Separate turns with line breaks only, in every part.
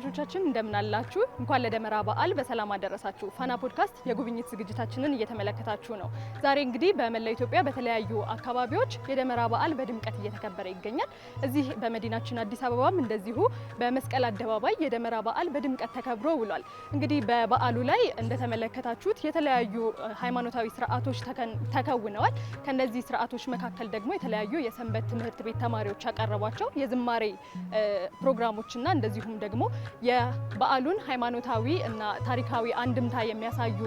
ተመልካቾቻችን እንደምን አላችሁ? እንኳን ለደመራ በዓል በሰላም አደረሳችሁ። ፋና ፖድካስት የጉብኝት ዝግጅታችንን እየተመለከታችሁ ነው። ዛሬ እንግዲህ በመላው ኢትዮጵያ በተለያዩ አካባቢዎች የደመራ በዓል በድምቀት እየተከበረ ይገኛል። እዚህ በመዲናችን አዲስ አበባም እንደዚሁ በመስቀል አደባባይ የደመራ በዓል በድምቀት ተከብሮ ውሏል። እንግዲህ በበዓሉ ላይ እንደተመለከታችሁት የተለያዩ ሃይማኖታዊ ስርዓቶች ተከውነዋል። ከነዚህ ስርዓቶች መካከል ደግሞ የተለያዩ የሰንበት ትምህርት ቤት ተማሪዎች ያቀረቧቸው የዝማሬ ፕሮግራሞችና እንደዚሁም ደግሞ የበዓሉን ሃይማኖታዊ እና ታሪካዊ አንድምታ የሚያሳዩ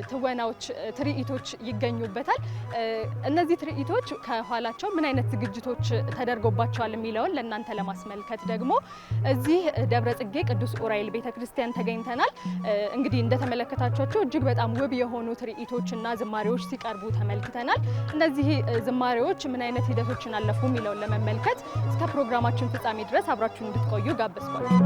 ትወናዎች፣ ትርኢቶች ይገኙበታል። እነዚህ ትርኢቶች ከኋላቸው ምን አይነት ዝግጅቶች ተደርጎባቸዋል የሚለውን ለእናንተ ለማስመልከት ደግሞ እዚህ ደብረ ጽጌ ቅዱስ ኡራኤል ቤተክርስቲያን ተገኝተናል። እንግዲህ እንደተመለከታችኋቸው እጅግ በጣም ውብ የሆኑ ትርኢቶችና ዝማሬዎች ሲቀርቡ ተመልክተናል። እነዚህ ዝማሬዎች ምን አይነት ሂደቶችን አለፉ የሚለውን ለመመልከት እስከ ፕሮግራማችን ፍጻሜ ድረስ አብራችሁን እንድትቆዩ ጋበዝኳችሁ።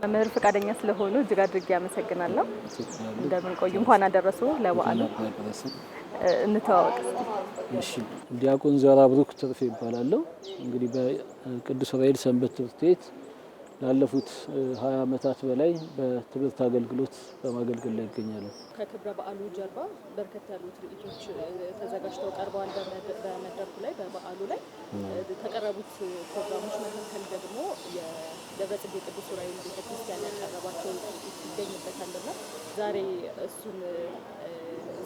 መምህር ፈቃደኛ ስለሆኑ እጅግ አድርጌ አመሰግናለሁ። እንደምን ቆዩ? እንኳን አደረሱ ለበዓሉ። እንተዋወቅ።
እሺ፣ ዲያቆን ዘራብሩክ ትርፌ ይባላለሁ። እንግዲህ በቅዱስ ኡራኤል ሰንበት ትምህርት ቤት ላለፉት 20 ዓመታት በላይ በትምህርት አገልግሎት በማገልገል ላይ ይገኛሉ።
ከክብረ በዓሉ ጀርባ በርከት ያሉ ትርኢቶች ተዘጋጅተው ቀርበዋል። በመድረኩ ላይ በበዓሉ ላይ ከቀረቡት ፕሮግራሞች መካከል ደግሞ የደብረ ጽጌ ቅዱስ ኡራኤል ቤተክርስቲያን ያቀረባቸው ይገኝበታልና ዛሬ እሱን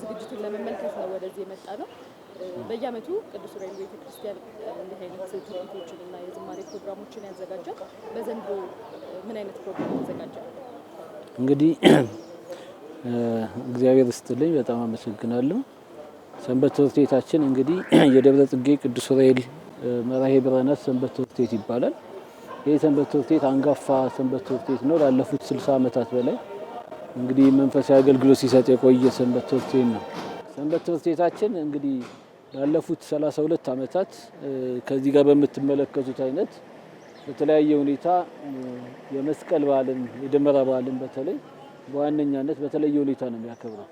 ዝግጅቱን ለመመልከት ነው ወደዚህ የመጣ ነው። በየዓመቱ ቅዱስ ኡራኤል ቤተክርስቲያን እንዲህ አይነት ትርኢቶችን እና የዝማሬ ፕሮግራሞችን ያዘጋጃል። በዘንድሮ ምን አይነት ፕሮግራም ያዘጋጃል?
እንግዲህ እግዚአብሔር ይስጥልኝ፣ በጣም አመሰግናለሁ። ሰንበት ትምህርት ቤታችን እንግዲህ የደብረ ጽጌ ቅዱስ ኡራኤል መራሄ ብርሃናት ሰንበት ትምህርት ቤት ይባላል። ይህ ሰንበት ትምህርት ቤት አንጋፋ ሰንበት ትምህርት ቤት ነው። ላለፉት 60 ዓመታት በላይ እንግዲህ መንፈሳዊ አገልግሎት ሲሰጥ የቆየ ሰንበት ትምህርት ቤት ነው። ሰንበት ትምህርት ቤታችን እንግዲህ ላለፉት 32 ዓመታት ከዚህ ጋር በምትመለከቱት አይነት በተለያየ ሁኔታ የመስቀል በዓልን፣ የደመራ በዓልን በተለይ በዋነኛነት በተለየ ሁኔታ ነው የሚያከብረው።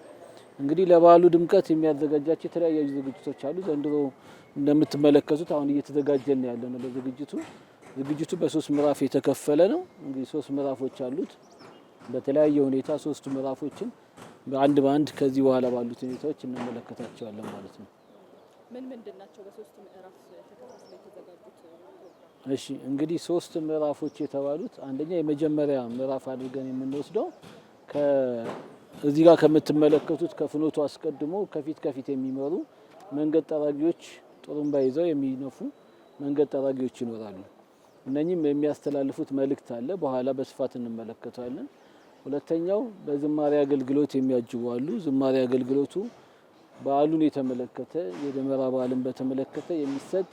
እንግዲህ ለበዓሉ ድምቀት የሚያዘጋጃቸው የተለያዩ ዝግጅቶች አሉ። ዘንድሮ እንደምትመለከቱት አሁን እየተዘጋጀን ያለ ነው ለዝግጅቱ። ዝግጅቱ በ3 ምዕራፍ የተከፈለ ነው። እንግዲህ 3 ምዕራፎች አሉት። በተለያየ ሁኔታ 3 ምዕራፎችን በአንድ በአንድ ከዚህ በኋላ ባሉት ሁኔታዎች እንመለከታቸዋለን ማለት ነው።
ምን ምንድን ናቸው በ3 ምዕራፍ ተከፋፍለው የተዘጋጁት?
እሺ፣ እንግዲህ 3 ምዕራፎች የተባሉት አንደኛ የመጀመሪያ ምዕራፍ አድርገን የምንወስደው እዚህ ጋር ከምትመለከቱት ከፍኖቱ አስቀድሞ ከፊት የሚመሩ መንገድ ጠራጊዎች፣ ጥሩምባ ይዘው የሚነፉ መንገድ ጠራጊዎች ይኖራሉ። እነኚህም የሚያስተላልፉት መልእክት አለ። በኋላ በስፋት እንመለከታለን። ሁለተኛው በዝማሬ አገልግሎት የሚያጅቡ አሉ። ዝማሬ አገልግሎቱ በዓሉን የተመለከተ የደመራ በዓልን በተመለከተ የሚሰጥ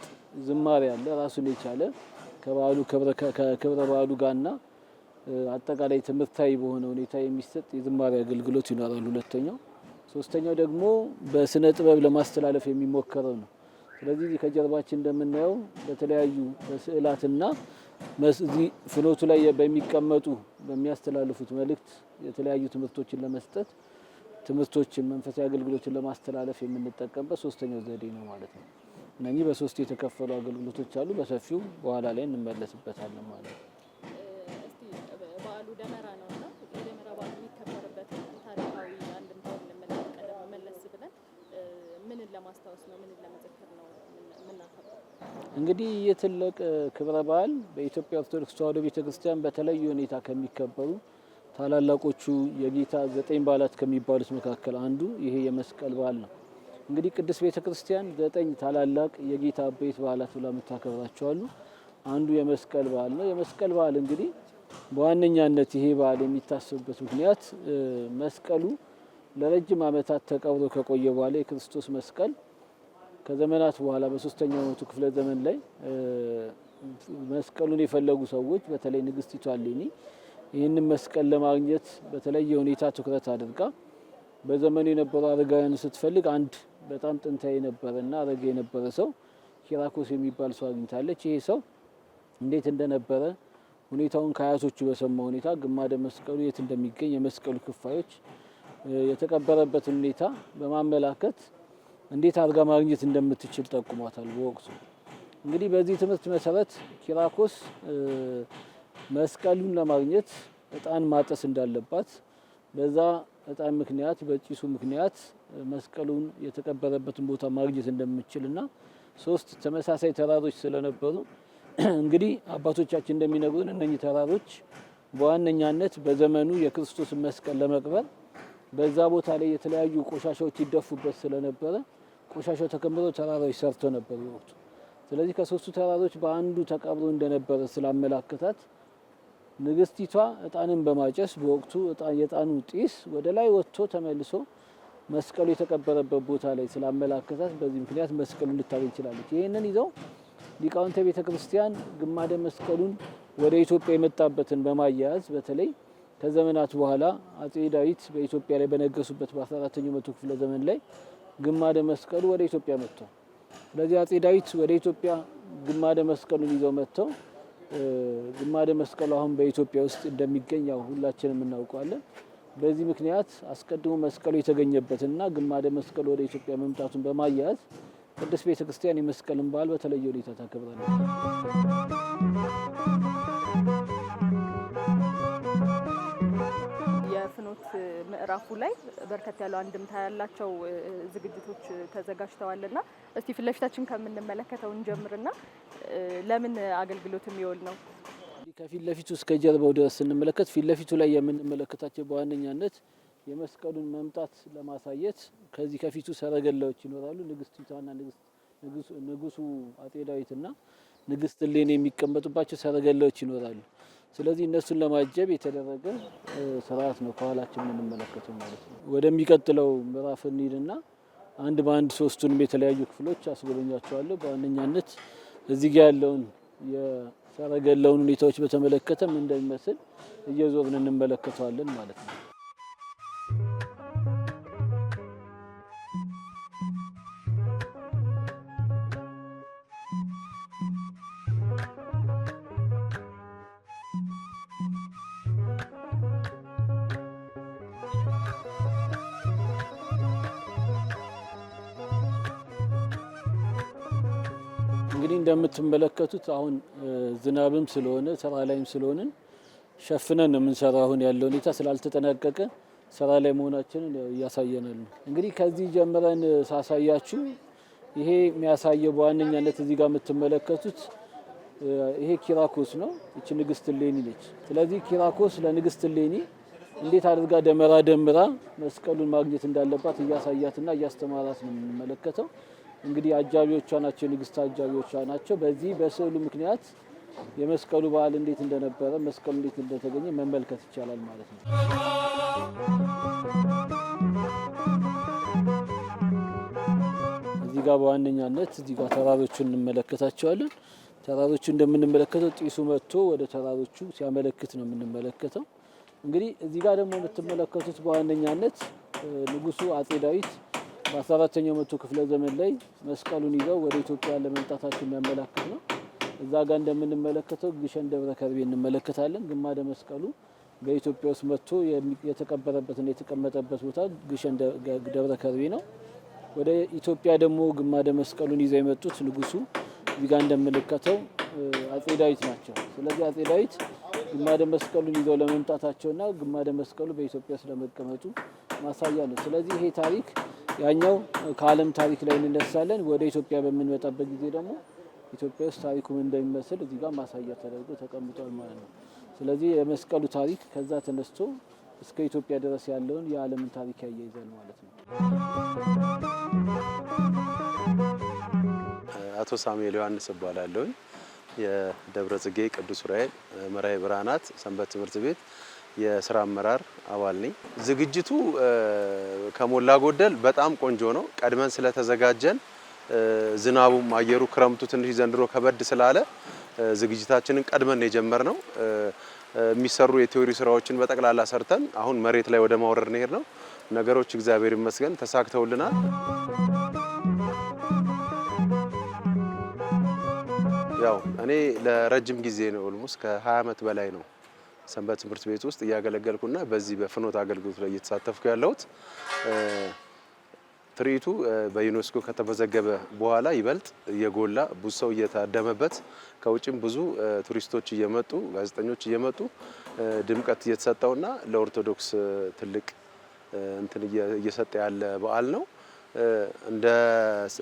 ዝማሬ አለ ራሱን የቻለ ከበዓሉ ከክብረ በዓሉ ጋርና አጠቃላይ ትምህርታዊ በሆነ ሁኔታ የሚሰጥ የዝማሬ አገልግሎት ይኖራል። ሁለተኛው። ሶስተኛው ደግሞ በስነ ጥበብ ለማስተላለፍ የሚሞከረው ነው። ስለዚህ ከጀርባችን እንደምናየው በተለያዩ በስዕላትና እዚህ ፍኖቱ ላይ በሚቀመጡ በሚያስተላልፉት መልእክት የተለያዩ ትምህርቶችን ለመስጠት ትምህርቶችን መንፈሳዊ አገልግሎችን ለማስተላለፍ የምንጠቀምበት ሶስተኛው ዘዴ ነው ማለት ነው። እነኚህ በ3 የተከፈሉ አገልግሎቶች አሉ። በሰፊው በኋላ ላይ እንመለስበታለን ማለት ነው።
እስቲ በዓሉ ደመራ ነውና የደመራ በዓሉ የሚከበርበት ታሪካዊ አንድምታውን መለስ ብለን ምንን ለማስታወስ ነው? ምንን ለመዘከር ነው የምናከብረው?
እንግዲህ የትልቅ ክብረ በዓል በኢትዮጵያ ኦርቶዶክስ ተዋሕዶ ቤተክርስቲያን በተለየ ሁኔታ ከሚከበሩ ታላላቆቹ የጌታ 9 በዓላት ከሚባሉት መካከል አንዱ ይሄ የመስቀል በዓል ነው። እንግዲህ ቅድስት ቤተክርስቲያን 9 ታላላቅ የጌታ አበይት በዓላት ብላ የምታከብራቸው አሉ። አንዱ የመስቀል በዓል ነው። የመስቀል በዓል እንግዲህ በዋነኛነት ይሄ በዓል የሚታሰብበት ምክንያት መስቀሉ ለረጅም ዓመታት ተቀብሮ ከቆየ በኋላ የክርስቶስ መስቀል ከዘመናት በኋላ በ3ኛው መቶ ክፍለ ዘመን ላይ መስቀሉን የፈለጉ ሰዎች በተለይ ንግስቲቱ እሌኒ ይህንን መስቀል ለማግኘት በተለየ ሁኔታ ትኩረት አድርጋ በዘመኑ የነበሩ አረጋውያን ስትፈልግ አንድ በጣም ጥንታዊ የነበረና አረጋ የነበረ ሰው ኪራኮስ የሚባል ሰው አግኝታለች። ይሄ ሰው እንዴት እንደነበረ ሁኔታውን ከአያቶቹ በሰማ ሁኔታ ግማደ መስቀሉ የት እንደሚገኝ የመስቀሉ ክፋዮች የተቀበረበትን ሁኔታ በማመላከት እንዴት አድርጋ ማግኘት እንደምትችል ጠቁሟታል በወቅቱ። እንግዲህ በዚህ ትምህርት መሰረት ኪራኮስ መስቀሉን ለማግኘት እጣን ማጠስ እንዳለባት በዛ እጣን ምክንያት በጭሱ ምክንያት መስቀሉን የተቀበረበትን ቦታ ማግኘት እንደምትችልና 3 ተመሳሳይ ተራሮች ስለነበሩ እንግዲህ አባቶቻችን እንደሚነግሩን እነኚህ ተራሮች በዋነኛነት በዘመኑ የክርስቶስን መስቀል ለመቅበር በዛ ቦታ ላይ የተለያዩ ቆሻሻዎች ይደፉበት ስለነበረ ቆሻሻው ተከምሮ ተራራዎች ሰርቶ ነበር ወቅቱ። ስለዚህ ከ3ቱ ተራሮች በአንዱ ተቀብሮ እንደነበረ ስላመላከታት ንግስቲቷ እጣንን በማጨስ በወቅቱ የእጣኑ ጢስ ወደ ላይ ወጥቶ ተመልሶ መስቀሉ የተቀበረበት ቦታ ላይ ስላመላከታት በዚህ ምክንያት መስቀሉን ልታገኝ ይችላለች። ይህንን ይዘው ሊቃውንተ ቤተ ክርስቲያን ግማደ መስቀሉን ወደ ኢትዮጵያ የመጣበትን በማያያዝ በተለይ ከዘመናት በኋላ አጼ ዳዊት በኢትዮጵያ ላይ በነገሱበት በ14ኛው መቶ ክፍለ ዘመን ላይ ግማደ መስቀሉ ወደ ኢትዮጵያ መጥቷል። ስለዚህ አጼ ዳዊት ወደ ኢትዮጵያ ግማደ መስቀሉን ይዘው መጥተው ግማደ መስቀሉ አሁን በኢትዮጵያ ውስጥ እንደሚገኝ ያው ሁላችንም እናውቀዋለን። በዚህ ምክንያት አስቀድሞ መስቀሉ የተገኘበትና ግማደ መስቀሉ ወደ ኢትዮጵያ መምጣቱን በማያያዝ ቅድስት ቤተ ክርስቲያን የመስቀልን በዓል በተለየ ሁኔታ ታከብራለች።
የፍኖት ምዕራፉ ላይ በርከት ያለው አንድምታ ያላቸው ዝግጅቶች ተዘጋጅተዋልና እስቲ ፊት ለፊታችን ከምንመለከተው እንጀምርና ለምን አገልግሎት የሚውል ነው?
ከፊት ለፊቱ እስከ ጀርባው ድረስ ስንመለከት ፊት ለፊቱ ላይ የምንመለከታቸው በዋነኛነት የመስቀሉን መምጣት ለማሳየት ከዚህ ከፊቱ ሰረገላዎች ይኖራሉ። ንግስቲቷና ንጉሱ አጼ ዳዊትና ንግስት እሌኒ የሚቀመጡባቸው ሰረገላዎች ይኖራሉ። ስለዚህ እነሱን ለማጀብ የተደረገ ስርዓት ነው ከኋላችን የምንመለከተው ማለት ነው። ወደሚቀጥለው ምዕራፍ እንሂድና አንድ በአንድ 3ቱንም የተለያዩ ክፍሎች አስጎበኛቸዋለሁ። በዋነኛነት እዚህ ጋር ያለውን የሰረገላውን ሁኔታዎች በተመለከተ ምን እንደሚመስል እየዞርን እንመለከተዋለን ማለት ነው። እንግዲህ እንደምትመለከቱት አሁን ዝናብም ስለሆነ ስራ ላይም ስለሆነን ሸፍነን ነው የምንሰራው። አሁን ያለው ሁኔታ ስላልተጠናቀቀ ስራ ላይ መሆናችንን እያሳየናል ነው። እንግዲህ ከዚህ ጀምረን ሳሳያችሁ ይሄ የሚያሳየው በዋነኛነት እዚህ ጋር የምትመለከቱት ይሄ ኪራኮስ ነው። እቺ ንግስት እሌኒ ነች። ስለዚህ ኪራኮስ ለንግስት እሌኒ እንዴት አድርጋ ደመራ ደምራ መስቀሉን ማግኘት እንዳለባት እያሳያትና እያስተማራት ነው የምንመለከተው። እንግዲህ አጃቢዎቿ ናቸው፣ የንግስት አጃቢዎቿ ናቸው። በዚህ በስዕሉ ምክንያት የመስቀሉ በዓል እንዴት እንደነበረ መስቀሉ እንዴት እንደተገኘ መመልከት ይቻላል ማለት ነው። እዚህ ጋር በዋነኛነት እዚህ ጋር ተራሮቹን እንመለከታቸዋለን። ተራሮቹ እንደምንመለከተው ጢሱ መጥቶ ወደ ተራሮቹ ሲያመለክት ነው የምንመለከተው። እንግዲህ እዚህ ጋር ደግሞ የምትመለከቱት በዋነኛነት ንጉሱ አጼ ዳዊት በ14ኛው መቶ ክፍለ ዘመን ላይ መስቀሉን ይዘው ወደ ኢትዮጵያ ለመምጣታቸው የሚያመላክት ነው። እዛ ጋር እንደምንመለከተው ግሸን ደብረ ከርቤ እንመለከታለን። ግማደ መስቀሉ በኢትዮጵያ ውስጥ መጥቶ የተቀበረበትና የተቀመጠበት ቦታ ግሸን ደብረ ከርቤ ነው። ወደ ኢትዮጵያ ደግሞ ግማደ መስቀሉን ይዘው የመጡት ንጉሱ እዚህ ጋር እንደምንመለከተው አጼ ዳዊት ናቸው። ስለዚህ አጼ ዳዊት ግማደ መስቀሉን ይዘው ለመምጣታቸውና ግማደ መስቀሉ በኢትዮጵያ ስለመቀመጡ ማሳያ ነው። ስለዚህ ይሄ ታሪክ ያኛው ከዓለም ታሪክ ላይ እንነሳለን። ወደ ኢትዮጵያ በምንመጣበት ጊዜ ደግሞ ኢትዮጵያ ውስጥ ታሪኩ ምን እንደሚመስል እዚህ ጋር ማሳያ ተደርጎ ተቀምጧል ማለት ነው። ስለዚህ የመስቀሉ ታሪክ ከዛ ተነስቶ እስከ ኢትዮጵያ ድረስ ያለውን የዓለምን ታሪክ ያያይዛል ማለት ነው።
አቶ ሳሙኤል ዮሐንስ እባላለሁ። የደብረ ጽጌ ቅዱስ ዑራኤል መራሄ ብርሃናት ሰንበት ትምህርት ቤት የስራ አመራር አባል ነኝ። ዝግጅቱ ከሞላ ጎደል በጣም ቆንጆ ነው። ቀድመን ስለተዘጋጀን ዝናቡም አየሩ ክረምቱ ትንሽ ዘንድሮ ከበድ ስላለ ዝግጅታችንን ቀድመን የጀመርነው የሚሰሩ የቲዮሪ ስራዎችን በጠቅላላ ሰርተን አሁን መሬት ላይ ወደ ማውረድ ነው። ነገሮች እግዚአብሔር ይመስገን ተሳክተውልናል። ያው እኔ ለረጅም ጊዜ ነው ኦልሞስት ከ20 ዓመት በላይ ነው ሰንበት ትምህርት ቤት ውስጥ እያገለገልኩና በዚህ በፍኖት አገልግሎት ላይ እየተሳተፍኩ ያለሁት። ትርኢቱ በዩኔስኮ ከተመዘገበ በኋላ ይበልጥ እየጎላ ብዙ ሰው እየታደመበት ከውጭም ብዙ ቱሪስቶች እየመጡ ጋዜጠኞች እየመጡ ድምቀት እየተሰጠውና ለኦርቶዶክስ ትልቅ እንትን እየሰጠ ያለ በዓል ነው።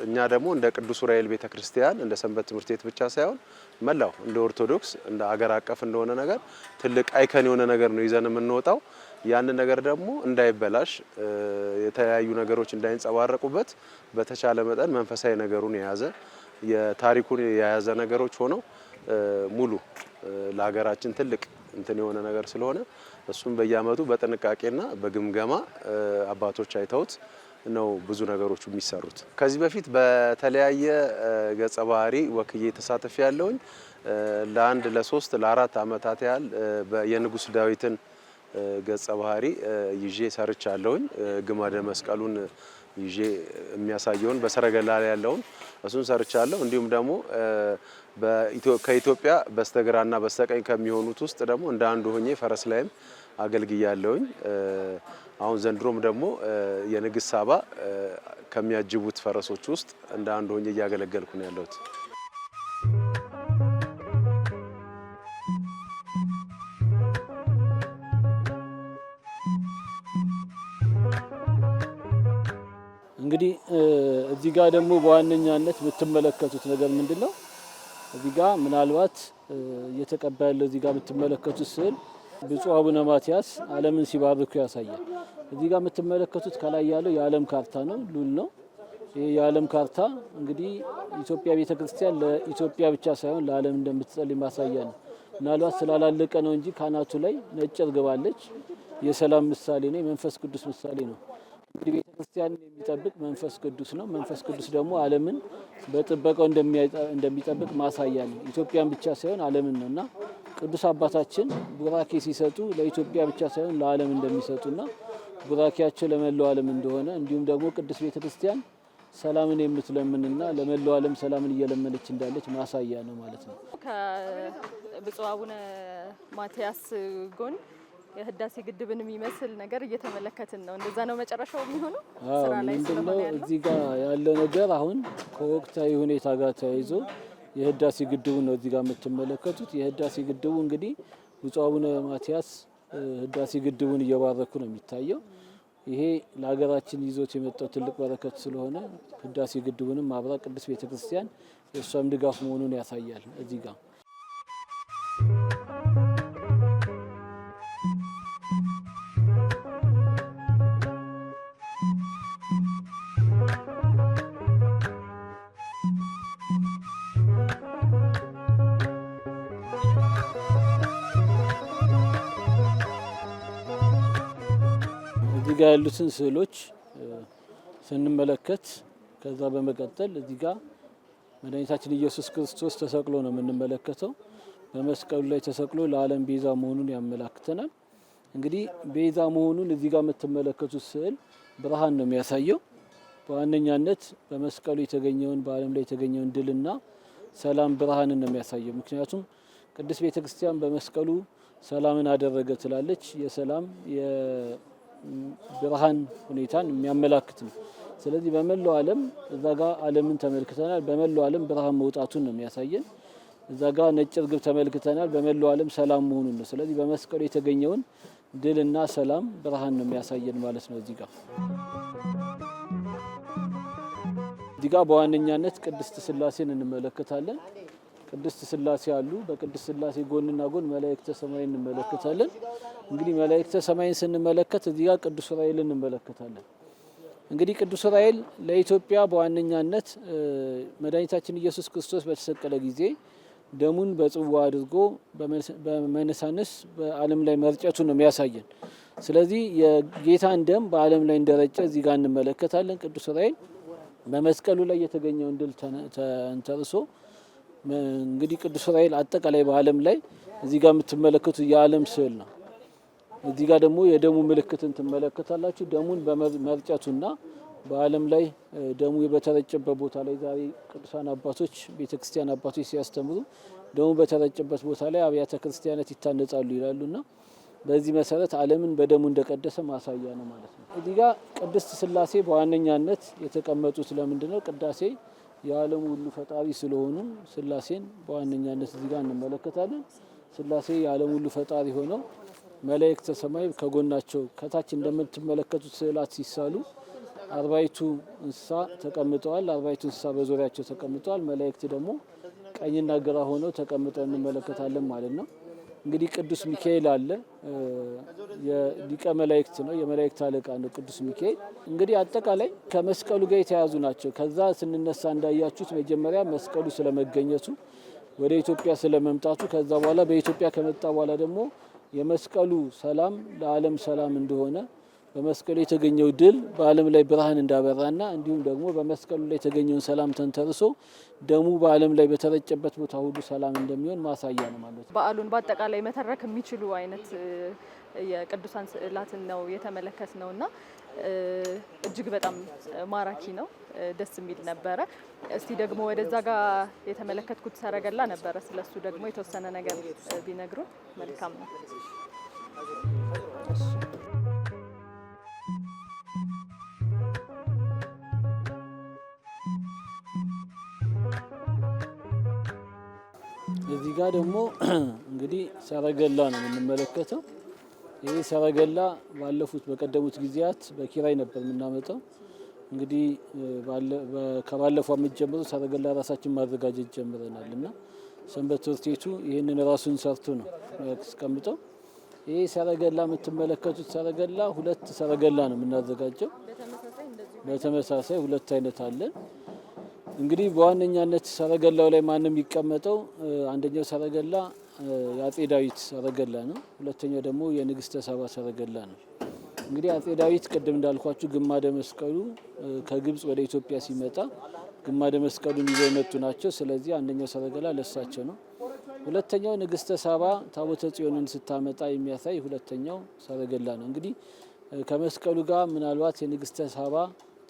እኛ ደግሞ እንደ ቅዱስ ዑራኤል ቤተክርስቲያን እንደ ሰንበት ትምህርት ቤት ብቻ ሳይሆን መላው እንደ ኦርቶዶክስ እንደ አገር አቀፍ እንደሆነ ነገር ትልቅ አይከን የሆነ ነገር ነው ይዘን የምንወጣው። ያን ነገር ደግሞ እንዳይበላሽ የተለያዩ ነገሮች እንዳይንጸባረቁበት በተቻለ መጠን መንፈሳዊ ነገሩን የያዘ የታሪኩን የያዘ ነገሮች ሆነው ሙሉ ለሀገራችን ትልቅ እንትን የሆነ ነገር ስለሆነ እሱም በየዓመቱ በጥንቃቄና በግምገማ አባቶች አይተውት ነው ብዙ ነገሮች የሚሰሩት። ከዚህ በፊት በተለያየ ገጸ ባህሪ ወክዬ ተሳተፍ ያለውኝ ለአንድ ለሶስት ለአራት ዓመታት ያህል የንጉስ ዳዊትን ገጸ ባህሪ ይዤ ሰርቻለሁኝ። ግማደ መስቀሉን ይዤ የሚያሳየውን በሰረገላ ላይ ያለውን እሱን ሰርቻለሁ። እንዲሁም ደግሞ ከኢትዮጵያ በስተግራና በስተቀኝ ከሚሆኑት ውስጥ ደግሞ እንደ አንዱ ሆኜ ፈረስ ላይም አገልግያለሁኝ። አሁን ዘንድሮም ደግሞ የንግስት ሳባ ከሚያጅቡት ፈረሶች ውስጥ እንደ አንዱ ሆኜ እያገለገልኩ ነው ያለሁት።
እንግዲህ እዚህ ጋር ደግሞ በዋነኛነት የምትመለከቱት ነገር ምንድነው? እዚህ ጋር ምናልባት እየተቀባ ያለው እዚህ ጋር የምትመለከቱት ስዕል ብፁዕ አቡነ ማትያስ ዓለምን ሲባርኩ ያሳያል። እዚህ ጋር የምትመለከቱት ከላይ ያለው የዓለም ካርታ ነው፣ ሉል ነው። ይህ የዓለም ካርታ እንግዲህ ኢትዮጵያ ቤተክርስቲያን ለኢትዮጵያ ብቻ ሳይሆን ለዓለም እንደምትጸልይ ማሳያ ነው። ምናልባት ስላላለቀ ነው እንጂ ካናቱ ላይ ነጭ እርግብ አለች። የሰላም ምሳሌ ነው፣ የመንፈስ ቅዱስ ምሳሌ ነው። እንግዲህ ቤተክርስቲያንን የሚጠብቅ መንፈስ ቅዱስ ነው። መንፈስ ቅዱስ ደግሞ ዓለምን በጥበቃው እንደሚጠብቅ ማሳያ ነው። ኢትዮጵያን ብቻ ሳይሆን ዓለምን ነውና ቅዱስ አባታችን ቡራኬ ሲሰጡ ለኢትዮጵያ ብቻ ሳይሆን ለዓለም እንደሚሰጡና ቡራኬያቸው ለመላው ዓለም እንደሆነ እንዲሁም ደግሞ ቅዱስ ቤተክርስቲያን ሰላምን የምትለምንና ለመላው ዓለም ሰላምን እየለመነች እንዳለች ማሳያ ነው ማለት ነው።
ከብፁዕ አቡነ ማትያስ ጎን የህዳሴ ግድብን የሚመስል ነገር እየተመለከትን ነው። እንደዛ ነው መጨረሻው የሚሆነው ስራ ላይ ስለሆነ ያለው። እዚህ
ጋር ያለው ነገር አሁን ከወቅታዊ ሁኔታ ጋር ተያይዞ የህዳሴ ግድቡ ነው እዚህ ጋር የምትመለከቱት። የህዳሴ ግድቡ እንግዲህ ብፁዕ አቡነ ማትያስ ህዳሴ ግድቡን እየባረኩ ነው የሚታየው። ይሄ ለሀገራችን ይዞት የመጣው ትልቅ በረከት ስለሆነ ህዳሴ ግድቡንም አብራ ቅድስት ቤተክርስቲያን የእሷም ድጋፍ መሆኑን ያሳያል እዚህ ጋር። እዚህ ጋር ያሉትን ስዕሎች ስንመለከት ከዛ በመቀጠል እዚህ ጋር መድኃኒታችን ኢየሱስ ክርስቶስ ተሰቅሎ ነው የምንመለከተው። በመስቀሉ ላይ ተሰቅሎ ለዓለም ቤዛ መሆኑን ያመላክተናል። እንግዲህ ቤዛ መሆኑን እዚህ ጋር የምትመለከቱት ስዕል ብርሃን ነው የሚያሳየው። በዋነኛነት በመስቀሉ የተገኘውን በዓለም ላይ የተገኘውን ድልና ሰላም ብርሃንን ነው የሚያሳየው። ምክንያቱም ቅድስት ቤተክርስቲያን በመስቀሉ ሰላምን አደረገ ትላለች። የሰላም የብርሃን ሁኔታን የሚያመላክት ነው። ስለዚህ በመላው ዓለም እዛ ጋር ዓለምን ተመልክተናል። በመላው ዓለም ብርሃን መውጣቱን ነው የሚያሳየን። እዛ ጋር ነጭ እርግብ ተመልክተናል። በመላው ዓለም ሰላም መሆኑን ነው። ስለዚህ በመስቀሉ የተገኘውን ድልና ሰላም ብርሃን ነው የሚያሳየን ማለት ነው። እዚህ ጋር በዋነኛነት ቅድስት ሥላሴን እንመለከታለን። ቅድስት ሥላሴ አሉ። በቅድስት ሥላሴ ጎንና ጎን መላእክተ ሰማይ እንመለከታለን። እንግዲህ መላእክተ ሰማይን ስንመለከት እዚህ ጋር ቅዱስ ዑራኤልን እንመለከታለን። እንግዲህ ቅዱስ ዑራኤል ለኢትዮጵያ በዋነኛነት መድኃኒታችን ኢየሱስ ክርስቶስ በተሰቀለ ጊዜ ደሙን በጽዋ አድርጎ በመነሳነስ በዓለም ላይ መርጨቱ ነው የሚያሳየን። ስለዚህ የጌታን ደም በዓለም ላይ እንደረጨ እዚህ ጋር እንመለከታለን። ቅዱስ ዑራኤል በመስቀሉ ላይ የተገኘውን ድል ተንተርሶ እንግዲህ ቅዱስ ዑራኤል አጠቃላይ በዓለም ላይ እዚህ ጋር የምትመለከቱት የዓለም ስዕል ነው። እዚህ ጋር ደግሞ የደሙ ምልክትን ትመለከታላችሁ። ደሙን በመርጨቱና በዓለም ላይ ደሙ በተረጨበት ቦታ ላይ ዛሬ ቅዱሳን አባቶች ቤተክርስቲያን አባቶች ሲያስተምሩ ደሙ በተረጨበት ቦታ ላይ አብያተ ክርስቲያናት ይታነጻሉ ይላሉና በዚህ መሰረት ዓለምን በደሙ እንደቀደሰ ማሳያ ነው ማለት ነው። እዚህ ጋር ቅድስት ሥላሴ በዋነኛነት የተቀመጡት ለምንድነው? ቅዳሴ የዓለሙ ሁሉ ፈጣሪ ስለሆኑ ሥላሴን በዋነኛነት እዚህ ጋር እንመለከታለን። ሥላሴ የዓለሙ ሁሉ ፈጣሪ ሆነው መላእክተ ሰማይ ከጎናቸው ከታች እንደምትመለከቱት ስዕላት ሲሳሉ አርባዕቱ እንስሳ ተቀምጠዋል። አርባዕቱ እንስሳ በዙሪያቸው ተቀምጠዋል። መላእክት ደግሞ ቀኝና ግራ ሆነው ተቀምጠው እንመለከታለን ማለት ነው። እንግዲህ ቅዱስ ሚካኤል አለ። የሊቀ መላእክት ነው፣ የመላእክት አለቃ ነው ቅዱስ ሚካኤል። እንግዲህ አጠቃላይ ከመስቀሉ ጋር የተያዙ ናቸው። ከዛ ስንነሳ እንዳያችሁት መጀመሪያ መስቀሉ ስለመገኘቱ ወደ ኢትዮጵያ ስለመምጣቱ፣ ከዛ በኋላ በኢትዮጵያ ከመጣ በኋላ ደግሞ የመስቀሉ ሰላም ለዓለም ሰላም እንደሆነ በመስቀሉ የተገኘው ድል በዓለም ላይ ብርሃን እንዳበራና እንዲሁም ደግሞ በመስቀሉ ላይ የተገኘውን ሰላም ተንተርሶ ደሙ በዓለም ላይ በተረጨበት ቦታ ሁሉ ሰላም እንደሚሆን ማሳያ ነው ማለት ነው።
በዓሉን በአጠቃላይ መተረክ የሚችሉ አይነት የቅዱሳን ስዕላትን ነው የተመለከት ነውና እጅግ በጣም ማራኪ ነው፣ ደስ የሚል ነበረ። እስቲ ደግሞ ወደዛ ጋር የተመለከትኩት ሰረገላ ነበረ። ስለሱ ደግሞ የተወሰነ ነገር ቢነግሩ መልካም ነው።
እዚህ ጋር ደግሞ እንግዲህ ሰረገላ ነው የምንመለከተው። ይሄ ሰረገላ ባለፉት በቀደሙት ጊዜያት በኪራይ ነበር የምናመጣው። እንግዲህ ከባለፈው ዓመት ጀምሮ ሰረገላ ራሳችን ማዘጋጀት ጀምረናል እና ሰንበት ትምህርት ቤቱ ይህንን ራሱን ሰርቶ ነው ያስቀምጠው። ይሄ ሰረገላ የምትመለከቱት ሰረገላ 2 ሰረገላ ነው የምናዘጋጀው። በተመሳሳይ 2 አይነት አለን። እንግዲህ በዋነኛነት ሰረገላው ላይ ማንም የሚቀመጠው አንደኛው ሰረገላ የአጼ ዳዊት ሰረገላ ነው። ሁለተኛው ደግሞ የንግስተ ሳባ ሰረገላ ነው። እንግዲህ አጼ ዳዊት ቅድም እንዳልኳችሁ ግማደ መስቀሉ ከግብጽ ወደ ኢትዮጵያ ሲመጣ ግማደ መስቀሉን ይዘው የመጡ ናቸው። ስለዚህ አንደኛው ሰረገላ ለሳቸው ነው። ሁለተኛው ንግስተ ሳባ ታቦተ ጽዮንን ስታመጣ የሚያሳይ ሁለተኛው ሰረገላ ነው። እንግዲህ ከመስቀሉ ጋር ምናልባት የንግስተ ሳባ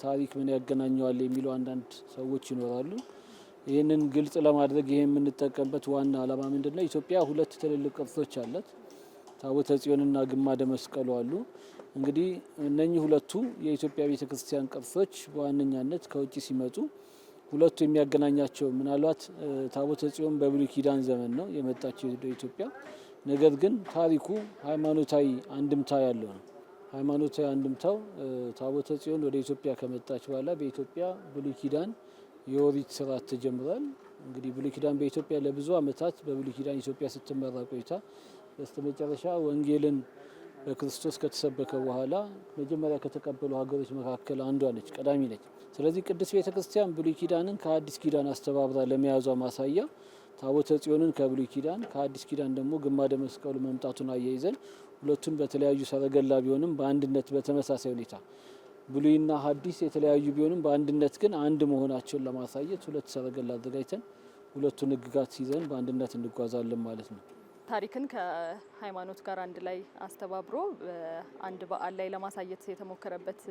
ታሪክ ምን ያገናኘዋል የሚሉ አንዳንድ ሰዎች ይኖራሉ። ይህንን ግልጽ ለማድረግ ይሄ የምንጠቀምበት ዋና ዓላማ ምንድነው? ኢትዮጵያ 2 ትልልቅ ቅርሶች አላት። ታቦተ ጽዮንና ግማደ መስቀሉ አሉ። እንግዲህ እነኚህ ሁለቱ የኢትዮጵያ ቤተክርስቲያን ቅርሶች በዋነኛነት ከውጭ ሲመጡ ሁለቱ የሚያገናኛቸው ምናልባት ታቦተ ጽዮን በብሉይ ኪዳን ዘመን ነው የመጣችው ወደ ኢትዮጵያ። ነገር ግን ታሪኩ ሃይማኖታዊ አንድምታ ያለው ነው። ሃይማኖታዊ አንድምታው ታቦተ ጽዮን ወደ ኢትዮጵያ ከመጣች በኋላ በኢትዮጵያ ብሉይ ኪዳን የኦሪት ስርዓት ተጀምሯል። እንግዲህ ብሉይ ኪዳን በኢትዮጵያ ለብዙ ዓመታት በብሉይ ኪዳን ኢትዮጵያ ስትመራ ቆይታ በስተመጨረሻ ወንጌልን በክርስቶስ ከተሰበከ በኋላ መጀመሪያ ከተቀበሉ ሀገሮች መካከል አንዷ ነች፣ ቀዳሚ ነች። ስለዚህ ቅድስት ቤተክርስቲያን ብሉይ ኪዳንን ከአዲስ ኪዳን አስተባብራ ለመያዟ ማሳያ ታቦተ ጽዮንን ከብሉይ ኪዳን ከአዲስ ኪዳን ደግሞ ግማደ መስቀሉ መምጣቱን አያይዘን ሁለቱን በተለያዩ ሰረገላ ቢሆንም በአንድነት በተመሳሳይ ሁኔታ ብሉይና ሐዲስ የተለያዩ ቢሆንም በአንድነት ግን አንድ መሆናቸውን ለማሳየት 2 ሰረገላ አዘጋጅተን ሁለቱን ሕግጋት ይዘን በአንድነት እንጓዛለን ማለት ነው።
ታሪክን ከሃይማኖት ጋር አንድ ላይ አስተባብሮ አንድ በዓል ላይ ለማሳየት የተሞከረበት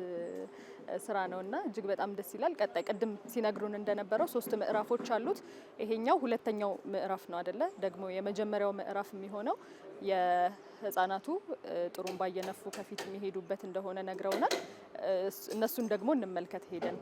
ስራ ነውና እጅግ በጣም ደስ ይላል። ቀጣይ ቅድም ሲነግሩን እንደነበረው 3 ምዕራፎች አሉት። ይሄኛው ሁለተኛው ምዕራፍ ነው አይደለ? ደግሞ የመጀመሪያው ምዕራፍ የሚሆነው የህፃናቱ ጥሩምባ እየነፉ ከፊት የሚሄዱበት እንደሆነ ነግረውናል። እነሱን ደግሞ እንመልከት ሄደን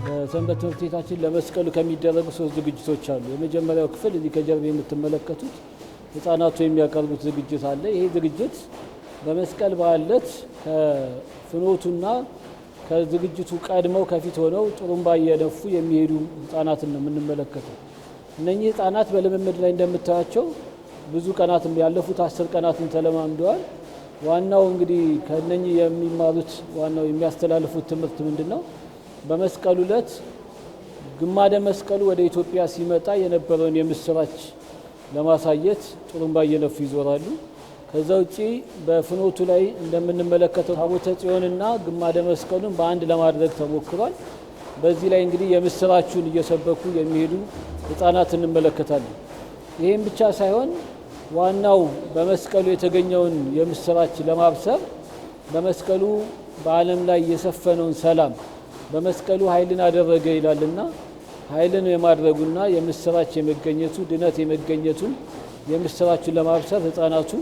በሰንበት ትምህርት ቤታችን ለመስቀሉ ከሚደረጉ 3 ዝግጅቶች አሉ። የመጀመሪያው ክፍል እዚህ ከጀርባ የምትመለከቱት ህፃናቱ የሚያቀርቡት ዝግጅት አለ። ይሄ ዝግጅት በመስቀል በዓል ዕለት ከፍኖቱና ከዝግጅቱ ቀድመው ከፊት ሆነው ጥሩምባ እየነፉ የሚሄዱ ህፃናትን ነው የምንመለከተው። እነኚህ ህፃናት በልምምድ ላይ እንደምታያቸው ብዙ ቀናትም ያለፉት 10 ቀናትን ተለማምደዋል። ዋናው እንግዲህ ከነኚህ የሚማሩት ዋናው የሚያስተላልፉት ትምህርት ምንድነው? በመስቀሉ ዕለት ግማደ መስቀሉ ወደ ኢትዮጵያ ሲመጣ የነበረውን የምስራች ለማሳየት ጥሩምባ እየነፉ ይዞራሉ። ከዛ ውጪ በፍኖቱ ላይ እንደምንመለከተው ታቦተ ጽዮንና ግማደ መስቀሉን በአንድ ለማድረግ ተሞክሯል። በዚህ ላይ እንግዲህ የምስራቹን እየሰበኩ የሚሄዱ ህፃናት እንመለከታለን። ይህም ብቻ ሳይሆን ዋናው በመስቀሉ የተገኘውን የምስራች ለማብሰር በመስቀሉ በዓለም ላይ የሰፈነውን ሰላም በመስቀሉ ኃይልን አደረገ ይላልና ኃይልን የማድረጉና የምስራች የመገኘቱ ድነት የመገኘቱን የምስራችን ለማብሰር ህፃናቱ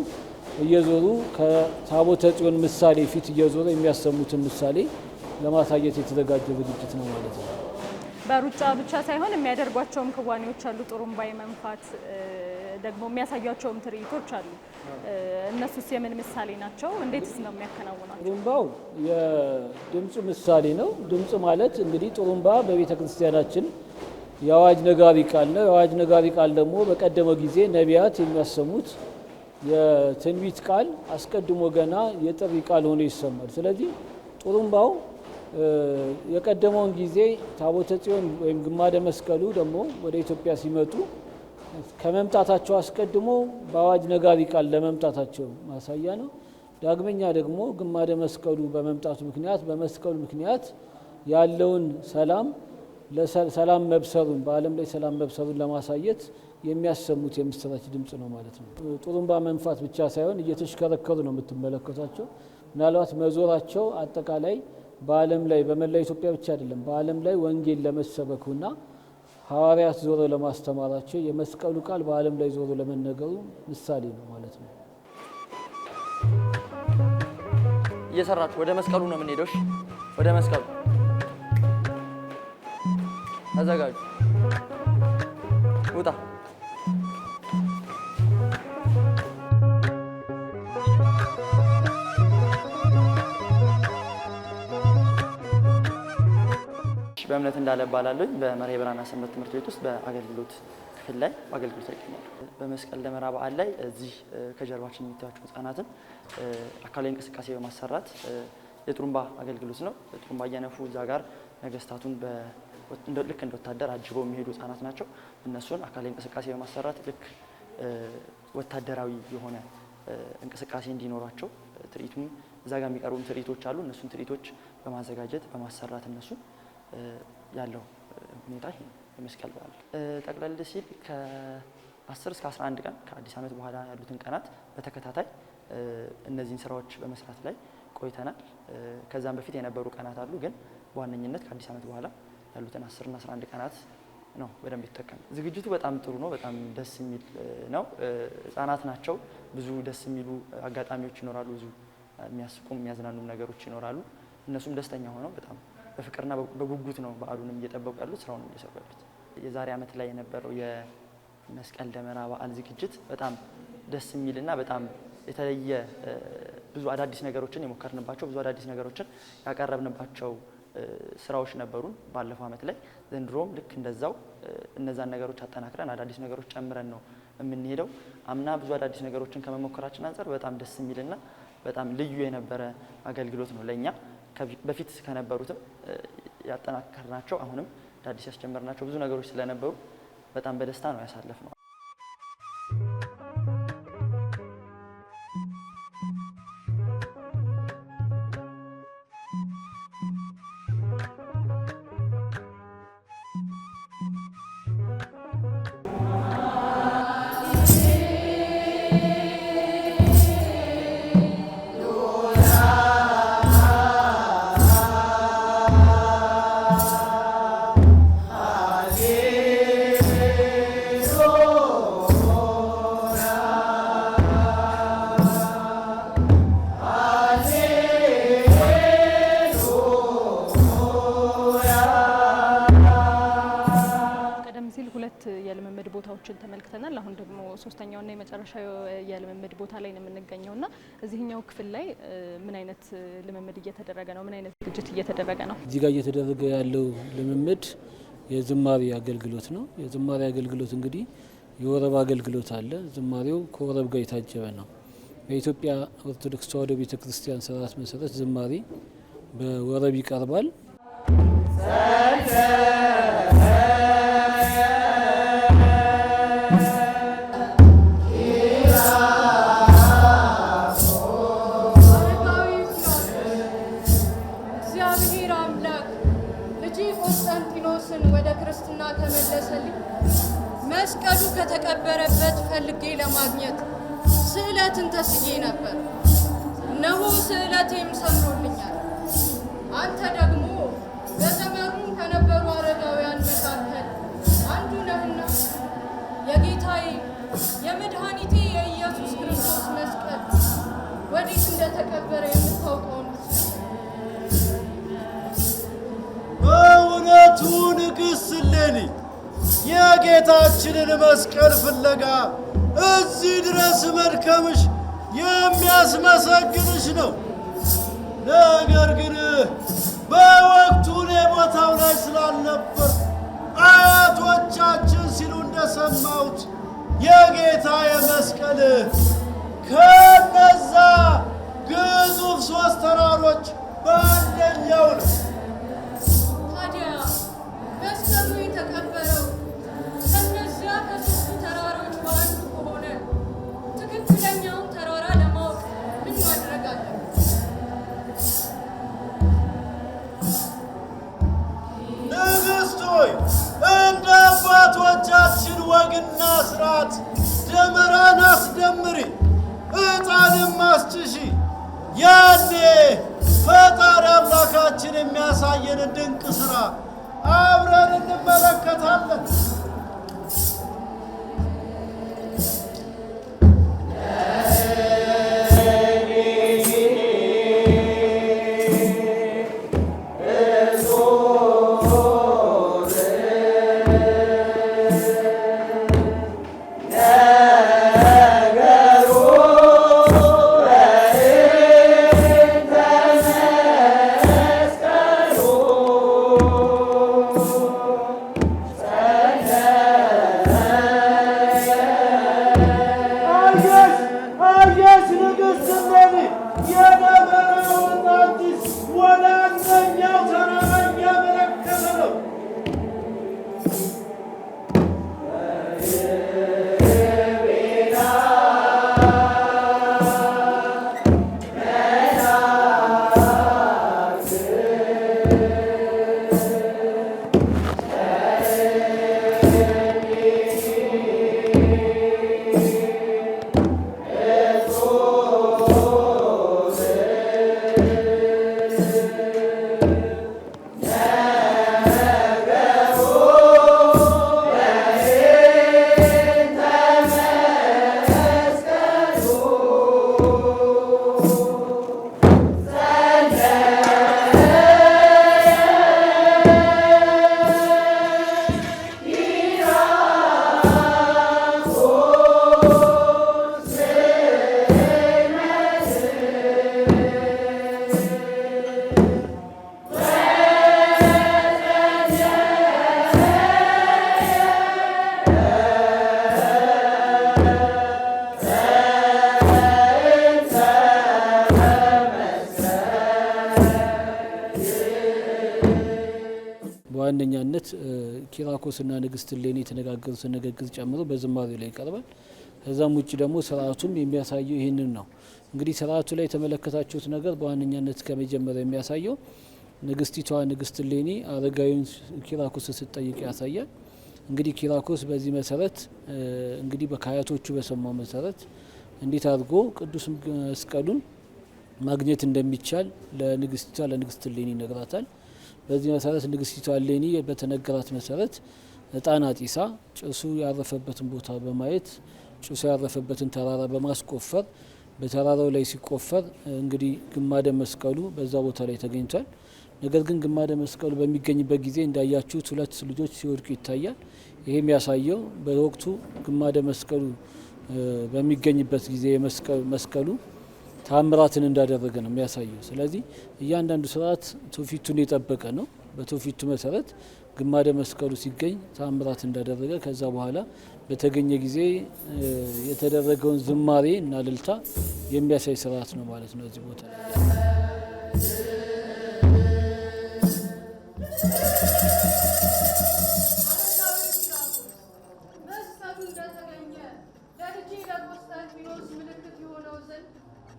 እየዞሩ ከታቦተ ጽዮን ምሳሌ ፊት እየዞሩ የሚያሰሙትን ምሳሌ ለማሳየት የተዘጋጀ ዝግጅት ነው ማለት ነው።
በሩጫ ብቻ ሳይሆን የሚያደርጓቸውም ክዋኔዎች አሉ። ጥሩምባ መንፋት ደግሞ የሚያሳያቸውም ትርኢቶች አሉ። እነሱስ የምን ምሳሌ ናቸው? እንዴትስ ነው የሚያከናውናቸው?
ጥሩምባው የድምፁ ምሳሌ ነው። ድምፅ ማለት እንግዲህ ጥሩምባ በቤተ ክርስቲያናችን የአዋጅ ነጋሪ ቃል ነው። የአዋጅ ነጋሪ ቃል ደግሞ በቀደመው ጊዜ ነቢያት የሚያሰሙት የትንቢት ቃል አስቀድሞ ገና የጥሪ ቃል ሆኖ ይሰማል። ስለዚህ ጥሩምባው የቀደመውን ጊዜ ታቦተ ጽዮን ወይም ግማደ መስቀሉ ደግሞ ወደ ኢትዮጵያ ሲመጡ ከመምጣታቸው አስቀድሞ በአዋጅ ነጋሪ ቃል ለመምጣታቸው ማሳያ ነው። ዳግመኛ ደግሞ ግማደ መስቀሉ በመምጣቱ ምክንያት በመስቀሉ ምክንያት ያለውን ሰላም መብሰሩን በዓለም ላይ ሰላም መብሰሩን ለማሳየት የሚያሰሙት የምስራች ድምፅ ነው ማለት ነው። ጥሩምባ መንፋት ብቻ ሳይሆን እየተሽከረከሩ ነው የምትመለከቷቸው። ምናልባት መዞራቸው አጠቃላይ በዓለም ላይ በመላ ኢትዮጵያ ብቻ አይደለም፣ በዓለም ላይ ወንጌል ለመሰበኩና ሐዋርያት ዞሮ ለማስተማራቸው የመስቀሉ ቃል በዓለም ላይ ዞሮ ለመነገሩ ምሳሌ ነው ማለት ነው።
እየሰራችሁ ወደ መስቀሉ ነው የምንሄደው። ወደ መስቀሉ ተዘጋጁ። ውጣ። በእምነት እንዳለ እባላለሁ። በመርሐ ብርሃናት ሰንበት ትምህርት ቤት ውስጥ በአገልግሎት ክፍል ላይ በአገልግሎት ይገኛል። በመስቀል ደመራ በዓል ላይ እዚህ ከጀርባችን የሚታዩቸው ህጻናትን አካላዊ እንቅስቃሴ በማሰራት የጥሩምባ አገልግሎት ነው። ጥሩምባ እየነፉ እዛ ጋር ነገስታቱን ልክ እንደ ወታደር አጅበው የሚሄዱ ህጻናት ናቸው። እነሱን አካላዊ እንቅስቃሴ በማሰራት ልክ ወታደራዊ የሆነ እንቅስቃሴ እንዲኖራቸው ትርኢቱም እዛ ጋር የሚቀርቡ ትርኢቶች አሉ። እነሱን ትርኢቶች በማዘጋጀት በማሰራት እነሱ ያለው ሁኔታ ይሄ የመስቀል በዓል ጠቅለል ሲል ከ10 እስከ 11 ቀን ከአዲስ ዓመት በኋላ ያሉትን ቀናት በተከታታይ እነዚህን ስራዎች በመስራት ላይ ቆይተናል። ከዛም በፊት የነበሩ ቀናት አሉ፣ ግን በዋነኝነት ከአዲስ ዓመት በኋላ ያሉትን 10 እና 11 ቀናት ነው በደንብ የተጠቀምነው። ዝግጅቱ በጣም ጥሩ ነው፣ በጣም ደስ የሚል ነው። ህጻናት ናቸው፣ ብዙ ደስ የሚሉ አጋጣሚዎች ይኖራሉ፣ ብዙ የሚያስቁም የሚያዝናኑም ነገሮች ይኖራሉ። እነሱም ደስተኛ ሆነው በጣም በፍቅርና በጉጉት ነው በዓሉንም እየጠበቁ ያሉት፣ ስራውንም እየሰሩ ያሉት። የዛሬ ዓመት ላይ የነበረው የመስቀል ደመራ በዓል ዝግጅት በጣም ደስ የሚልና በጣም የተለየ ብዙ አዳዲስ ነገሮችን የሞከርንባቸው ብዙ አዳዲስ ነገሮችን ያቀረብንባቸው ስራዎች ነበሩን ባለፈው ዓመት ላይ። ዘንድሮም ልክ እንደዛው እነዛን ነገሮች አጠናክረን አዳዲስ ነገሮች ጨምረን ነው የምንሄደው። አምና ብዙ አዳዲስ ነገሮችን ከመሞከራችን አንጻር በጣም ደስ የሚልና በጣም ልዩ የነበረ አገልግሎት ነው ለኛ። በፊት ከነበሩትም ያጠናከርናቸው አሁንም አዲስ ያስጀመርናቸው ብዙ ነገሮች ስለነበሩ በጣም በደስታ ነው ያሳለፍነው።
የልምምድ ቦታዎችን ተመልክተናል። አሁን ደግሞ ሶስተኛውና የመጨረሻው የልምምድ ቦታ ላይ ነው የምንገኘውና እዚህኛው ክፍል ላይ ምን አይነት ልምምድ እየተደረገ ነው? ምን አይነት ዝግጅት እየተደረገ ነው?
እዚህ ጋር እየተደረገ ያለው ልምምድ የዝማሬ አገልግሎት ነው። የዝማሬ አገልግሎት እንግዲህ የወረብ አገልግሎት አለ። ዝማሬው ከወረብ ጋር የታጀበ ነው። በኢትዮጵያ ኦርቶዶክስ ተዋሕዶ ቤተክርስቲያን ስርዓት መሰረት ዝማሬ በወረብ ይቀርባል።
ከነበረበት ፈልጌ ለማግኘት ስዕለትን ተስዬ ነበር። እነሆ ስዕለቴም ሰምሮልኛል። አንተ ደግሞ በዘመኑ ከነበሩ አረጋውያን መካከል አንዱ ነህና የጌታዬ የመድኃኒቴ የኢየሱስ ክርስቶስ መስቀል ወዴት እንደተቀበረ የምታውቀውን
በእውነቱ ንግሥት እሌኒ የጌታችንን መስቀል ፍለጋ እዚህ ድረስ መድከምሽ የሚያስመሰግንሽ ነው። ነገር ግን በወቅቱ እኔ ቦታው ላይ ስላልነበር አያቶቻችን ሲሉ እንደሰማሁት የጌታዬ መስቀል ከነዛ ግዙፍ 3 ተራሮች በአንደኛው ነው።
ታዲያ መስቀሉ የተቀበረው ከነዚያ ከ3ቱ ተራሮች በአንዱ ከሆነ ትክክለኛውን ተራራ ለማወቅ ምን ማድረግ አለብን?
ንግሥት ሆይ እንደ አባቶቻችን ወግና ሥርዓት ደመራን አስደምሪ፣ ዕጣንም አስጭሺ። ያኔ ፈጣሪ አምላካችን የሚያሳየንን ድንቅ ሥራ አብረን እንመለከታለን።
በዋነኛነት ኪራኮስና ንግሥት እሌኒ የተነጋገሩትን ንግግር ጨምሮ በዝማሬው ላይ ይቀርባል። ከዛም ውጭ ደግሞ ስርዓቱም የሚያሳየው ይህንን ነው። እንግዲህ ስርዓቱ ላይ የተመለከታችሁት ነገር በዋነኛነት ከመጀመሪያ የሚያሳየው ንግሥቲቷ ንግሥት እሌኒ አረጋዊውን ኪራኮስን ስትጠይቅ ያሳያል። እንግዲህ ኪራኮስ በዚህ መሰረት እንግዲህ ከአያቶቹ በሰማው መሰረት እንዴት አድርጎ ቅዱስ መስቀሉን ማግኘት እንደሚቻል ለንግሥቲቷ ለንግሥት እሌኒ ይነግራታል። በዚህ መሰረት ንግሥቲቷ እሌኒ በተነገራት መሰረት እጣን አጢሳ ጭሱ ያረፈበትን ቦታ በማየት ጭሱ ያረፈበትን ተራራ በማስቆፈር በተራራው ላይ ሲቆፈር እንግዲህ ግማደ መስቀሉ በዛ ቦታ ላይ ተገኝቷል። ነገር ግን ግማደ መስቀሉ በሚገኝበት ጊዜ እንዳያችሁት 2 ልጆች ሲወድቁ ይታያል። ይሄ የሚያሳየው በወቅቱ ግማደ መስቀሉ በሚገኝበት ጊዜ መስቀሉ ታምራትን እንዳደረገ ነው የሚያሳየው። ስለዚህ እያንዳንዱ ስርዓት ትውፊቱን የጠበቀ ነው። በትውፊቱ መሰረት ግማደ መስቀሉ ሲገኝ ታምራት እንዳደረገ ከዛ በኋላ በተገኘ ጊዜ የተደረገውን ዝማሬ እና እልልታ የሚያሳይ ስርዓት ነው ማለት ነው እዚህ ቦታ ላይ።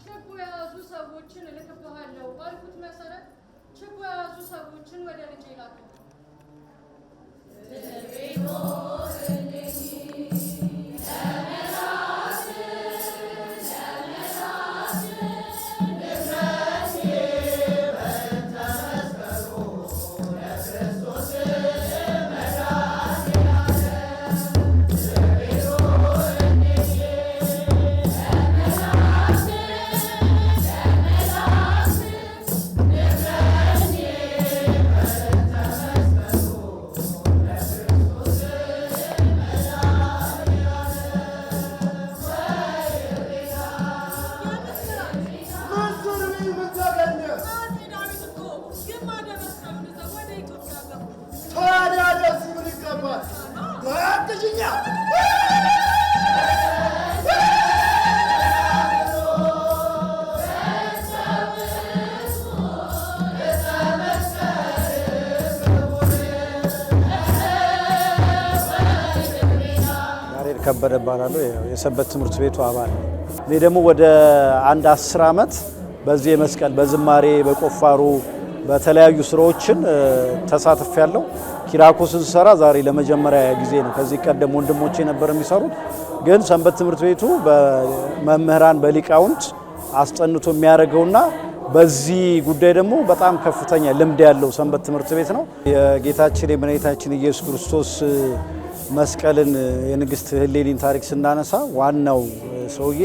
ችቦ የያዙ ሰዎችን እልክብሃለሁ ባልኩት መሰረት ችቦ የያዙ ሰዎችን ወደ ልጄ ላከ።
ከበደ ባላለው የሰንበት ትምህርት ቤቱ አባል ነው። እኔ ደግሞ ወደ አንድ 10 ዓመት በዚህ መስቀል በዝማሬ በቆፋሩ በተለያዩ ስራዎችን ተሳትፌያለሁ። ኪራኮስን ሰራ ዛሬ ለመጀመሪያ ጊዜ ነው። ከዚህ ቀደም ወንድሞቼ ነበር የሚሰሩት፣ ግን ሰንበት ትምህርት ቤቱ በመምህራን በሊቃውንት አስጠንቶ የሚያደርገውና በዚህ ጉዳይ ደግሞ በጣም ከፍተኛ ልምድ ያለው ሰንበት ትምህርት ቤት ነው። የጌታችን የመድኃኒታችን ኢየሱስ ክርስቶስ መስቀልን የንግስት እሌኒን ታሪክ ስናነሳ ዋናው ሰውዬ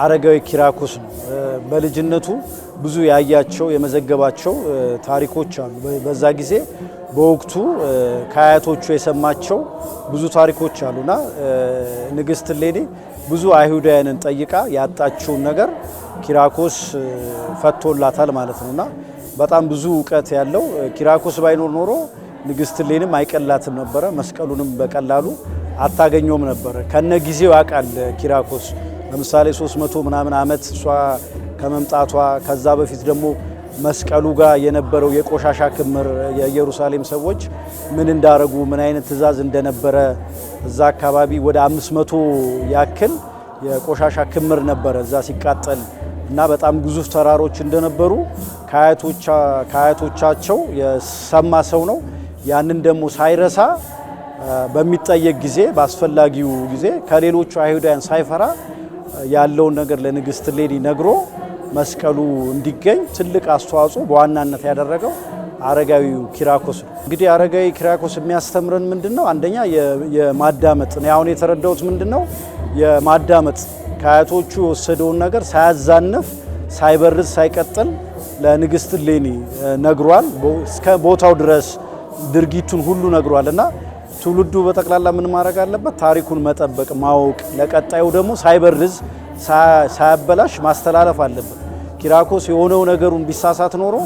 አረጋዊ ኪራኮስ ነው። በልጅነቱ ብዙ ያያቸው የመዘገባቸው ታሪኮች አሉ። በዛ ጊዜ በወቅቱ ከአያቶቹ የሰማቸው ብዙ ታሪኮች አሉና ንግስት እሌኒ ብዙ አይሁዳውያንን ጠይቃ ያጣችውን ነገር ኪራኮስ ፈቶላታል ማለት ነውና በጣም ብዙ እውቀት ያለው ኪራኮስ ባይኖር ኖሮ ንግስት እሌኒም አይቀላትም ነበረ። መስቀሉንም በቀላሉ አታገኘውም ነበረ። ከነ ጊዜው ያውቃል ኪራኮስ። ለምሳሌ 300 ምናምን ዓመት እሷ ከመምጣቷ ከዛ በፊት ደግሞ መስቀሉ ጋር የነበረው የቆሻሻ ክምር የኢየሩሳሌም ሰዎች ምን እንዳረጉ ምን አይነት ትእዛዝ እንደነበረ እዛ አካባቢ ወደ 500 ያክል የቆሻሻ ክምር ነበረ እዛ ሲቃጠል እና በጣም ግዙፍ ተራሮች እንደነበሩ ከአያቶቻቸው የሰማ ሰው ነው። ያንን ደግሞ ሳይረሳ በሚጠየቅ ጊዜ በአስፈላጊው ጊዜ ከሌሎቹ አይሁዳውያን ሳይፈራ ያለውን ነገር ለንግስት እሌኒ ነግሮ መስቀሉ እንዲገኝ ትልቅ አስተዋጽኦ በዋናነት ያደረገው አረጋዊው ኪራኮስ ነው። እንግዲህ አረጋዊ ኪራኮስ የሚያስተምረን ምንድነው? አንደኛ የማዳመጥ ነው። አሁን የተረዳሁት ምንድነው? የማዳመጥ ከአያቶቹ የወሰደውን ነገር ሳያዛንፍ ሳይበርዝ ሳይቀጥል ለንግስት እሌኒ ነግሯል። እስከ ቦታው ድረስ ድርጊቱን ሁሉ ነግሯል እና ትውልዱ በጠቅላላ ምን ማድረግ አለበት? ታሪኩን መጠበቅ ማወቅ፣ ለቀጣዩ ደግሞ ሳይበርዝ ሳያበላሽ ማስተላለፍ አለበት። ኪራኮስ የሆነው ነገሩን ቢሳሳት ኖሮ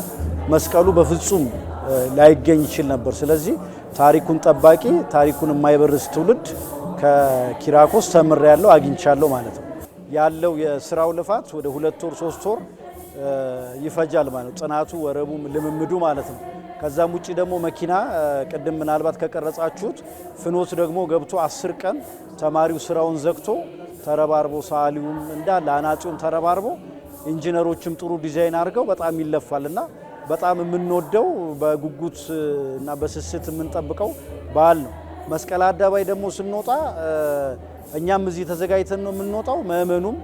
መስቀሉ በፍጹም ላይገኝ ይችል ነበር። ስለዚህ ታሪኩን ጠባቂ፣ ታሪኩን የማይበርዝ ትውልድ ከኪራኮስ ተምሬያለሁ አግኝቻለሁ ማለት ነው። ያለው የስራው ልፋት ወደ 2 ወር 3 ወር ይፈጃል ማለት ነው። ጥናቱ ወረቡ ልምምዱ ማለት ነው። ከዛም ውጪ ደግሞ መኪና ቅድም ምናልባት ከቀረጻችሁት ፍኖት ደግሞ ገብቶ 10 ቀን ተማሪው ስራውን ዘግቶ ተረባርቦ ሰዓሊውም እንዳለ አናጺውም ተረባርቦ ኢንጂነሮችም ጥሩ ዲዛይን አድርገው በጣም ይለፋልና በጣም የምንወደው በጉጉት እና በስስት የምንጠብቀው በዓል ነው። መስቀል አደባባይ ደግሞ ስንወጣ እኛም እዚህ ተዘጋጅተን ነው የምንወጣው። ምእመኑም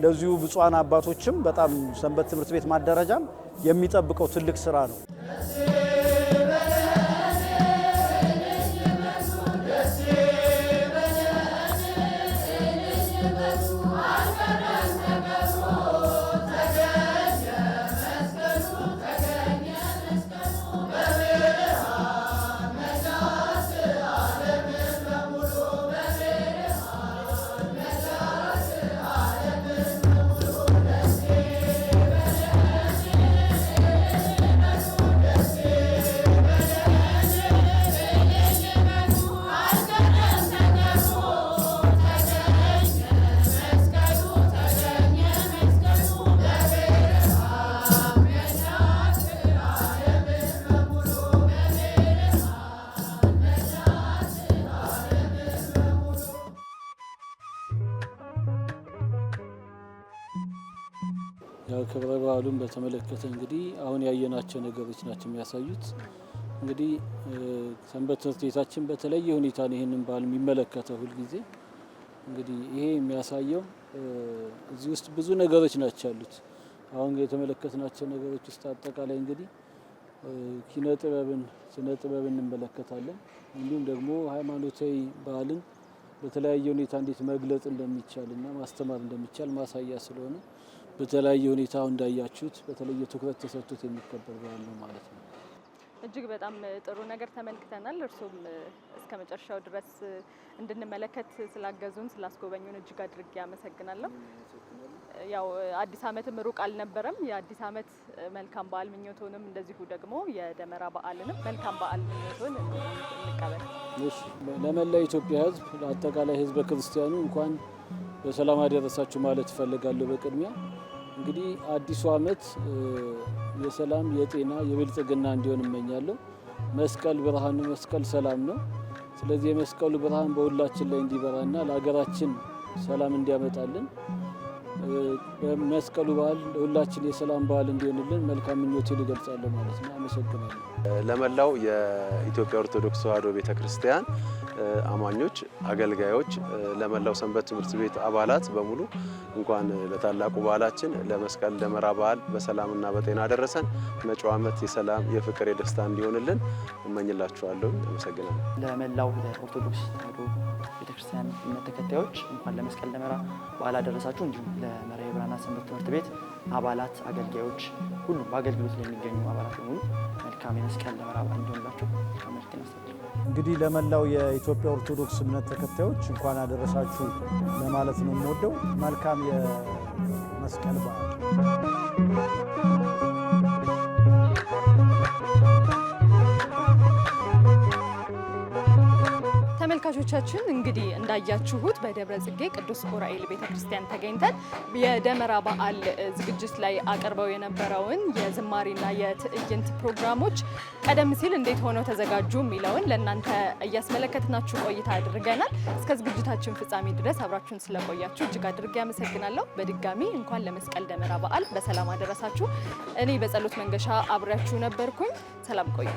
ለዚሁ ብፁዓን አባቶችም በጣም ሰንበት ትምህርት ቤት ማደረጃም የሚጠብቀው ትልቅ ስራ ነው።
ያው ክብረ በዓሉን በተመለከተ እንግዲህ አሁን ያየናቸው ነገሮች ናቸው የሚያሳዩት። እንግዲህ ሰንበት ትምህርት ቤታችን በተለየ ሁኔታ ነው ይሄንን በዓል የሚመለከተው። ሁልጊዜ እንግዲህ ይሄ የሚያሳየው እዚህ ውስጥ ብዙ ነገሮች ናቸው ያሉት። አሁን የተመለከትናቸው ነገሮች ውስጥ አጠቃላይ እንግዲህ ኪነ ጥበብን፣ ስነ ጥበብን እንመለከታለን። እንዲሁም ደግሞ ሃይማኖታዊ ባህልን በተለያየ ሁኔታ እንዴት መግለጽ እንደሚቻልና ማስተማር እንደሚቻል ማሳያ ስለሆነ በተለያየ ሁኔታ እንዳያችሁት በተለየ ትኩረት ተሰጥቶት የሚከበር በዓል ነው ማለት ነው።
እጅግ በጣም ጥሩ ነገር ተመልክተናል። እርሱም እስከ መጨረሻው ድረስ እንድንመለከት ስላገዙን ስላስጎበኙን እጅግ አድርጌ አመሰግናለሁ። ያው አዲስ ዓመትም ሩቅ አልነበረም። የአዲስ ዓመት መልካም በዓል ምኞቶንም እንደዚሁ ደግሞ የደመራ በዓልንም መልካም በዓል ምኞቶን እንቀበል።
እሺ፣ ለመላው ኢትዮጵያ ሕዝብ ለአጠቃላይ ሕዝበ ክርስቲያኑ እንኳን በሰላም አደረሳችሁ ማለት እፈልጋለሁ። በቅድሚያ እንግዲህ አዲሱ ዓመት የሰላም፣ የጤና፣ የብልጽግና እንዲሆን እመኛለሁ። መስቀል ብርሃን ነው፣ መስቀል ሰላም ነው። ስለዚህ የመስቀሉ ብርሃን በሁላችን ላይ እንዲበራና ለሀገራችን ሰላም እንዲያመጣልን በመስቀሉ በዓል ለሁላችን የሰላም በዓል እንዲሆንልን መልካም ምኞቴን እገልጻለሁ ማለት ነው። አመሰግናለሁ።
ለመላው የኢትዮጵያ ኦርቶዶክስ ተዋሕዶ ቤተክርስቲያን አማኞች፣ አገልጋዮች፣ ለመላው ሰንበት ትምህርት ቤት አባላት በሙሉ እንኳን ለታላቁ በዓላችን ለመስቀል ደመራ በዓል በሰላምና በጤና አደረሰን። መጪው ዓመት የሰላም፣ የፍቅር፣ የደስታ እንዲሆንልን እመኝላችኋለሁ። አመሰግናለሁ።
ለመላው የኦርቶዶክስ ተዋሕዶ ቤተክርስቲያን እምነት ተከታዮች እንኳን ለመስቀል ደመራ በዓል አደረሳችሁ። እንዲሁም ለመርሐ ብርሃናት ሰንበት ትምህርት ቤት አባላት፣ አገልጋዮች ሁሉ በአገልግሎት ላይ የሚገኙ አባላት በሙሉ መልካም የመስቀል ደመራ በዓል እንዲሆንላችሁ መልእክት ይመስላል።
እንግዲህ ለመላው የኢትዮጵያ ኦርቶዶክስ እምነት ተከታዮች እንኳን አደረሳችሁ ለማለት ነው የምወደው። መልካም የመስቀል በዓል።
ተመልካቾቻችን እንግዲህ እንዳያችሁት በደብረ ጽጌ ቅዱስ ዑራኤል ቤተክርስቲያን ተገኝተን የደመራ በዓል ዝግጅት ላይ አቅርበው የነበረውን የዝማሬና የትዕይንት ፕሮግራሞች ቀደም ሲል እንዴት ሆነው ተዘጋጁ የሚለውን ለእናንተ እያስመለከትናችሁ ቆይታ አድርገናል። እስከ ዝግጅታችን ፍጻሜ ድረስ አብራችሁን ስለቆያችሁ እጅግ አድርጌ አመሰግናለሁ። በድጋሚ እንኳን ለመስቀል ደመራ በዓል በሰላም አደረሳችሁ። እኔ በጸሎት መንገሻ አብሬያችሁ ነበርኩኝ። ሰላም ቆዩ።